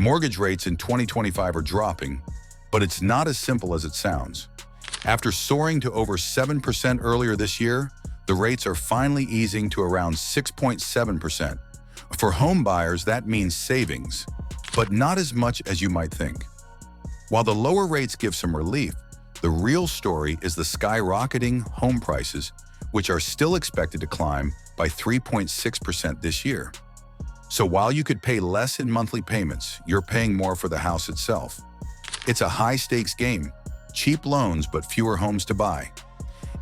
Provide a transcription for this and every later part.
Mortgage rates in 2025 are dropping, but it's not as simple as it sounds. After soaring to over 7% earlier this year, the rates are finally easing to around 6.7%. For home buyers, that means savings, but not as much as you might think. While the lower rates give some relief, the real story is the skyrocketing home prices, which are still expected to climb by 3.6% this year. So while you could pay less in monthly payments, you're paying more for the house itself. It's a high-stakes game, cheap loans but fewer homes to buy.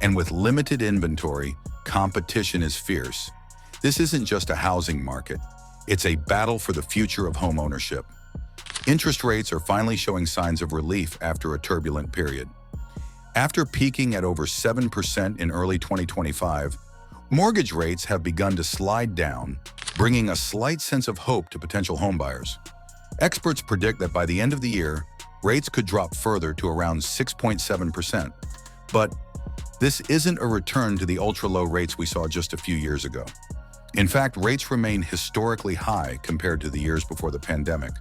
And with limited inventory, competition is fierce. This isn't just a housing market, it's a battle for the future of home ownership. Interest rates are finally showing signs of relief after a turbulent period. After peaking at over 7% in early 2025, mortgage rates have begun to slide down, bringing a slight sense of hope to potential homebuyers. Experts predict that by the end of the year, rates could drop further to around 6.7%. But this isn't a return to the ultra-low rates we saw just a few years ago. In fact, rates remain historically high compared to the years before the pandemic.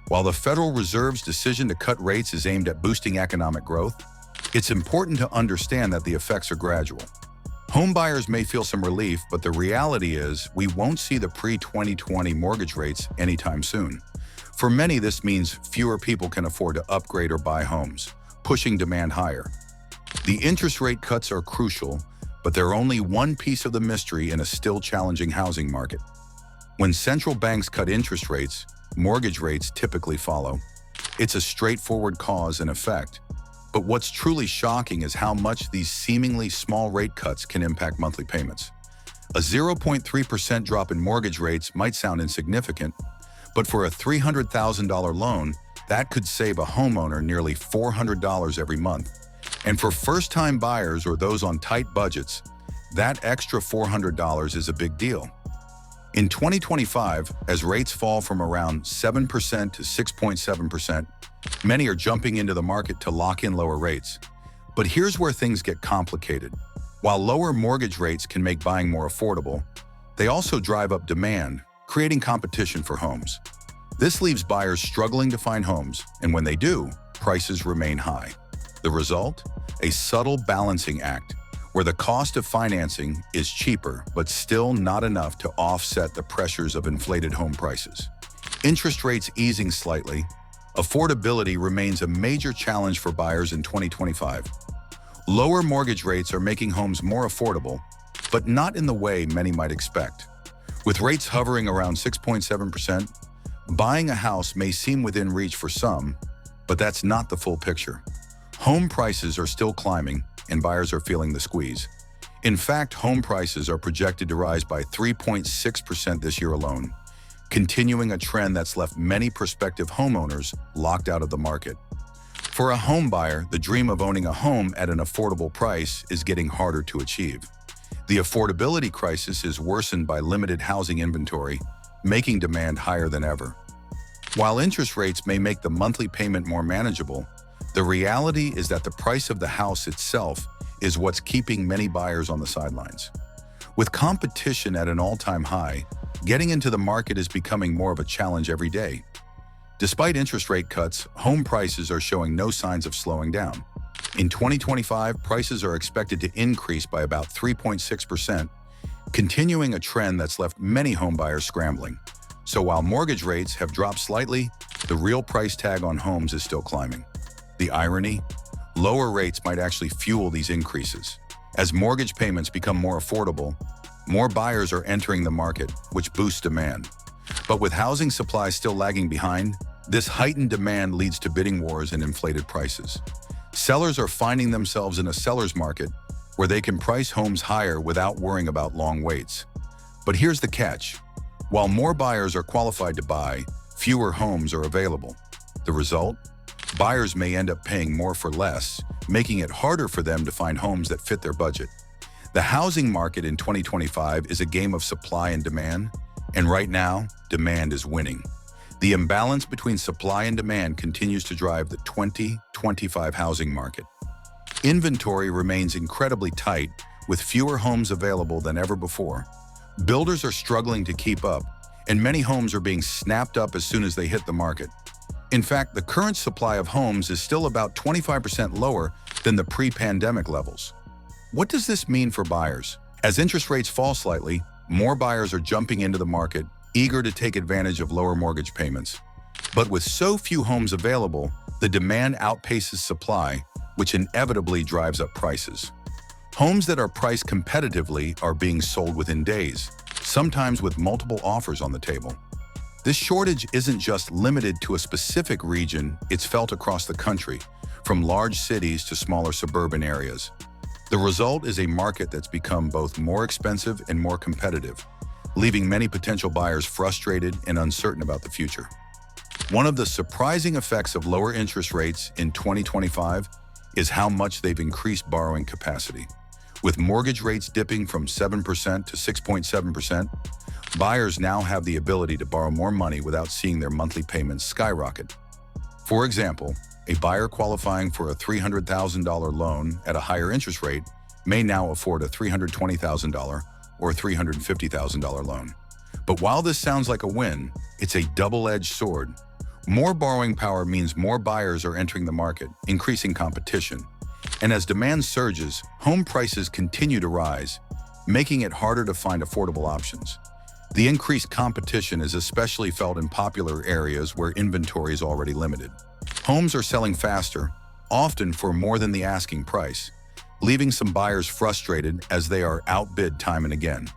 While the Federal Reserve's decision to cut rates is aimed at boosting economic growth, it's important to understand that the effects are gradual. Home buyers may feel some relief, but the reality is we won't see the pre-2020 mortgage rates anytime soon. For many, this means fewer people can afford to upgrade or buy homes, pushing demand higher. The interest rate cuts are crucial, but they're only one piece of the mystery in a still challenging housing market. When central banks cut interest rates, mortgage rates typically follow. It's a straightforward cause and effect. But what's truly shocking is how much these seemingly small rate cuts can impact monthly payments. A 0.3% drop in mortgage rates might sound insignificant, but for a $300,000 loan, that could save a homeowner nearly $400 every month. And for first-time buyers or those on tight budgets, that extra $400 is a big deal. In 2025, as rates fall from around 7% to 6.7%, many are jumping into the market to lock in lower rates. But here's where things get complicated. While lower mortgage rates can make buying more affordable, they also drive up demand, creating competition for homes. This leaves buyers struggling to find homes, and when they do, prices remain high. The result? A subtle balancing act, where the cost of financing is cheaper but still not enough to offset the pressures of inflated home prices. Interest rates easing slightly, affordability remains a major challenge for buyers in 2025. Lower mortgage rates are making homes more affordable, but not in the way many might expect. With rates hovering around 6.7%, buying a house may seem within reach for some, but that's not the full picture. Home prices are still climbing, and buyers are feeling the squeeze. In fact, home prices are projected to rise by 3.6% this year alone, continuing a trend that's left many prospective homeowners locked out of the market. For a home buyer, the dream of owning a home at an affordable price is getting harder to achieve. The affordability crisis is worsened by limited housing inventory, making demand higher than ever. While interest rates may make the monthly payment more manageable, the reality is that the price of the house itself is what's keeping many buyers on the sidelines. With competition at an all-time high, getting into the market is becoming more of a challenge every day. Despite interest rate cuts, home prices are showing no signs of slowing down. In 2025, prices are expected to increase by about 3.6%, continuing a trend that's left many homebuyers scrambling. So while mortgage rates have dropped slightly, the real price tag on homes is still climbing. The irony? Lower rates might actually fuel these increases. As mortgage payments become more affordable, more buyers are entering the market, which boosts demand. But with housing supply still lagging behind, this heightened demand leads to bidding wars and inflated prices. Sellers are finding themselves in a seller's market where they can price homes higher without worrying about long waits. But here's the catch. While more buyers are qualified to buy, fewer homes are available. The result? Buyers may end up paying more for less, making it harder for them to find homes that fit their budget. The housing market in 2025 is a game of supply and demand, and right now, demand is winning. The imbalance between supply and demand continues to drive the 2025 housing market. Inventory remains incredibly tight, with fewer homes available than ever before. Builders are struggling to keep up, and many homes are being snapped up as soon as they hit the market. In fact, the current supply of homes is still about 25% lower than the pre-pandemic levels. What does this mean for buyers? As interest rates fall slightly, more buyers are jumping into the market, eager to take advantage of lower mortgage payments. But with so few homes available, the demand outpaces supply, which inevitably drives up prices. Homes that are priced competitively are being sold within days, sometimes with multiple offers on the table. This shortage isn't just limited to a specific region, it's felt across the country, from large cities to smaller suburban areas. The result is a market that's become both more expensive and more competitive, leaving many potential buyers frustrated and uncertain about the future. One of the surprising effects of lower interest rates in 2025 is how much they've increased borrowing capacity. With mortgage rates dipping from 7% to 6.7%, buyers now have the ability to borrow more money without seeing their monthly payments skyrocket. For example, a buyer qualifying for a $300,000 loan at a higher interest rate may now afford a $320,000 or $350,000 loan. But while this sounds like a win, it's a double-edged sword. More borrowing power means more buyers are entering the market, increasing competition. And as demand surges, home prices continue to rise, making it harder to find affordable options. The increased competition is especially felt in popular areas where inventory is already limited. Homes are selling faster, often for more than the asking price, leaving some buyers frustrated as they are outbid time and again.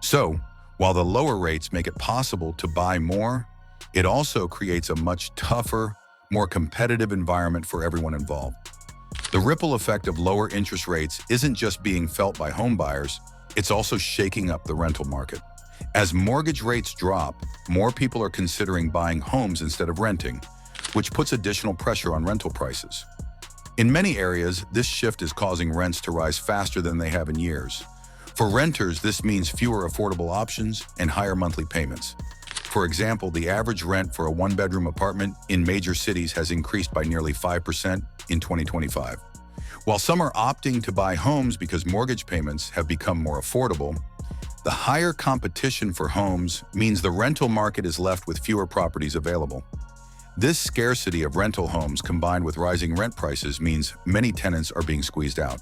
So, while the lower rates make it possible to buy more, it also creates a much tougher, more competitive environment for everyone involved. The ripple effect of lower interest rates isn't just being felt by home buyers, it's also shaking up the rental market. As mortgage rates drop, more people are considering buying homes instead of renting, which puts additional pressure on rental prices. In many areas, this shift is causing rents to rise faster than they have in years. For renters, this means fewer affordable options and higher monthly payments. For example, the average rent for a one-bedroom apartment in major cities has increased by nearly 5% in 2025. While some are opting to buy homes because mortgage payments have become more affordable, the higher competition for homes means the rental market is left with fewer properties available. This scarcity of rental homes combined with rising rent prices means many tenants are being squeezed out,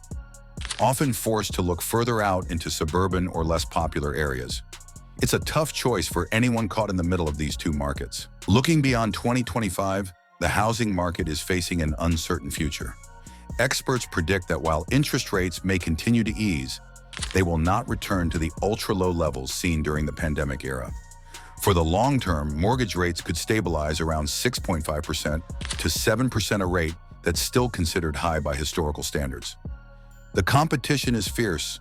often forced to look further out into suburban or less popular areas. It's a tough choice for anyone caught in the middle of these two markets. Looking beyond 2025, the housing market is facing an uncertain future. Experts predict that while interest rates may continue to ease, they will not return to the ultra-low levels seen during the pandemic era. For the long term, mortgage rates could stabilize around 6.5% to 7%, a rate that's still considered high by historical standards. The competition is fierce,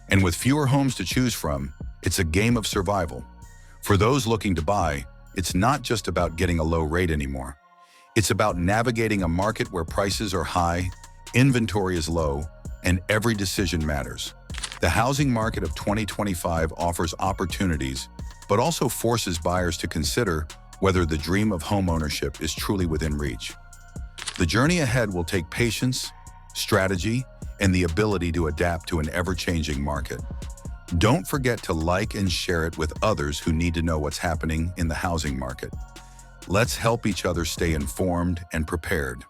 and with fewer homes to choose from, it's a game of survival. For those looking to buy, it's not just about getting a low rate anymore. It's about navigating a market where prices are high, inventory is low, and every decision matters. The housing market of 2025 offers opportunities, but also forces buyers to consider whether the dream of homeownership is truly within reach. The journey ahead will take patience, strategy, and the ability to adapt to an ever-changing market. Don't forget to like and share it with others who need to know what's happening in the housing market. Let's help each other stay informed and prepared.